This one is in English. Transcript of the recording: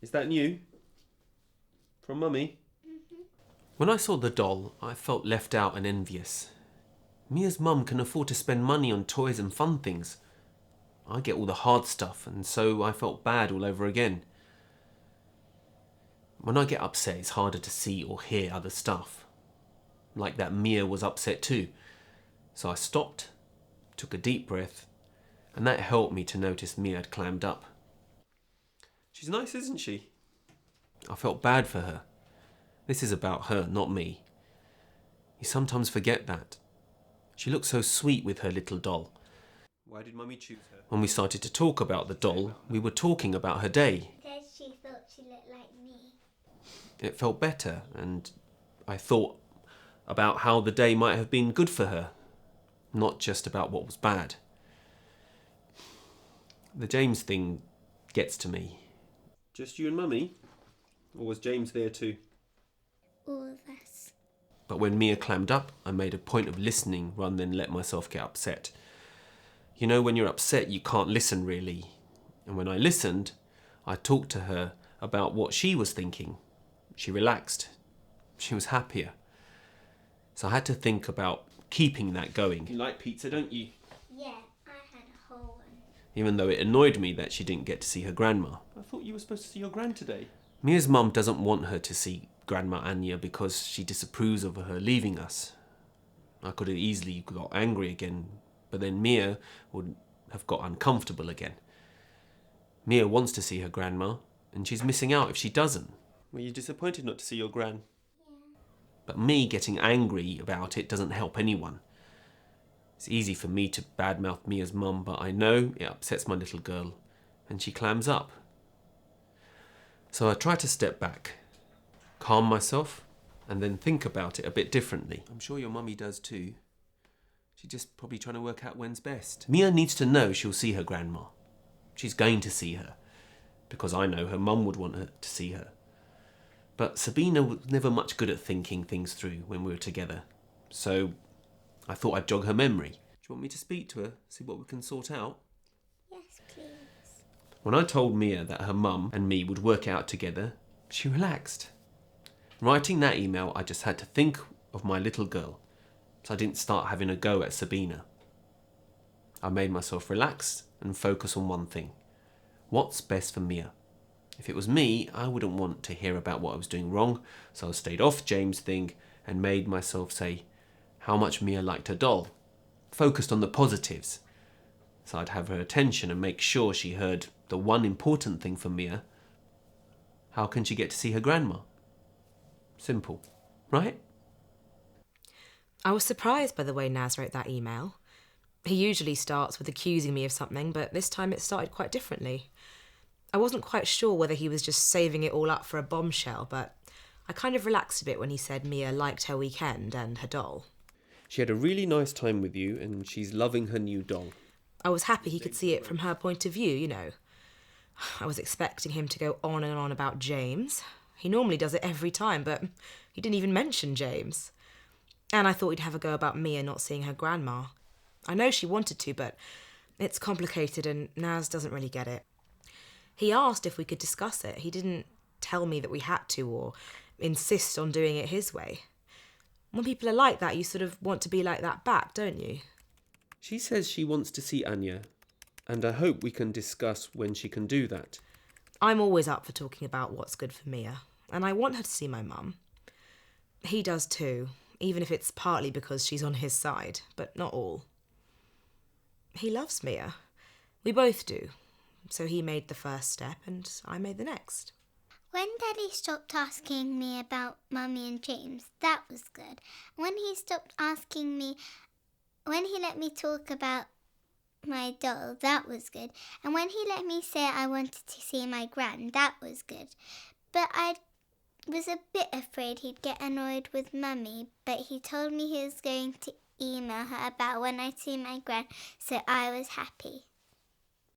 Is that new? From Mummy? When I saw the doll, I felt left out and envious. Mia's mum can afford to spend money on toys and fun things. I get all the hard stuff, and so I felt bad all over again. When I get upset, it's harder to see or hear other stuff. Like that Mia was upset too. So I stopped, took a deep breath, and that helped me to notice Mia had clammed up. She's nice, isn't she? I felt bad for her. This is about her, not me. You sometimes forget that. She looked so sweet with her little doll. Why did Mummy choose her? When we started to talk about the doll, we were talking about her day. Said she thought she looked like me. It felt better, and I thought about how the day might have been good for her, not just about what was bad. The James thing gets to me. Just you and Mummy? Or was James there too? All of us. But when Mia clammed up, I made a point of listening rather than let myself get upset. You know, when you're upset, you can't listen really. And when I listened, I talked to her about what she was thinking. She relaxed. She was happier. So I had to think about keeping that going. You like pizza, don't you? Yeah, I had a whole one. Even though it annoyed me that she didn't get to see her grandma. I thought you were supposed to see your gran today. Mia's mum doesn't want her to see Grandma Anya because she disapproves of her leaving us. I could have easily got angry again, but then Mia would have got uncomfortable again. Mia wants to see her grandma, and she's missing out if she doesn't. Were you disappointed not to see your gran? Yeah. But me getting angry about it doesn't help anyone. It's easy for me to badmouth Mia's mum, but I know it upsets my little girl, and she clams up. So I try to step back, calm myself, and then think about it a bit differently. I'm sure your mummy does too. She's just probably trying to work out when's best. Mia needs to know she'll see her grandma. She's going to see her, because I know her mum would want her to see her. But Sabina was never much good at thinking things through when we were together, so I thought I'd jog her memory. Do you want me to speak to her, see what we can sort out? Yes, please. When I told Mia that her mum and me would work out together, she relaxed. Writing that email, I just had to think of my little girl, so I didn't start having a go at Sabina. I made myself relax and focus on one thing. What's best for Mia? If it was me, I wouldn't want to hear about what I was doing wrong, so I stayed off James' thing and made myself say how much Mia liked her doll. Focused on the positives. So I'd have her attention and make sure she heard the one important thing for Mia. How can she get to see her grandma? Simple, right? I was surprised by the way Naz wrote that email. He usually starts with accusing me of something, but this time it started quite differently. I wasn't quite sure whether he was just saving it all up for a bombshell, but I kind of relaxed a bit when he said Mia liked her weekend and her doll. She had a really nice time with you and she's loving her new doll. I was happy he could see it from her point of view, you know. I was expecting him to go on and on about James. He normally does it every time, but he didn't even mention James. And I thought he'd have a go about Mia not seeing her grandma. I know she wanted to, but it's complicated and Naz doesn't really get it. He asked if we could discuss it. He didn't tell me that we had to or insist on doing it his way. When people are like that, you sort of want to be like that back, don't you? She says she wants to see Anya, and I hope we can discuss when she can do that. I'm always up for talking about what's good for Mia, and I want her to see my mum. He does too, even if it's partly because she's on his side, but not all. He loves Mia. We both do. So he made the first step and I made the next. When Daddy stopped asking me about Mummy and James, that was good. When he stopped asking me, when he let me talk about my doll, that was good. And when he let me say I wanted to see my gran, that was good. But I was a bit afraid he'd get annoyed with Mummy, but he told me he was going to email her about when I'd see my gran, so I was happy.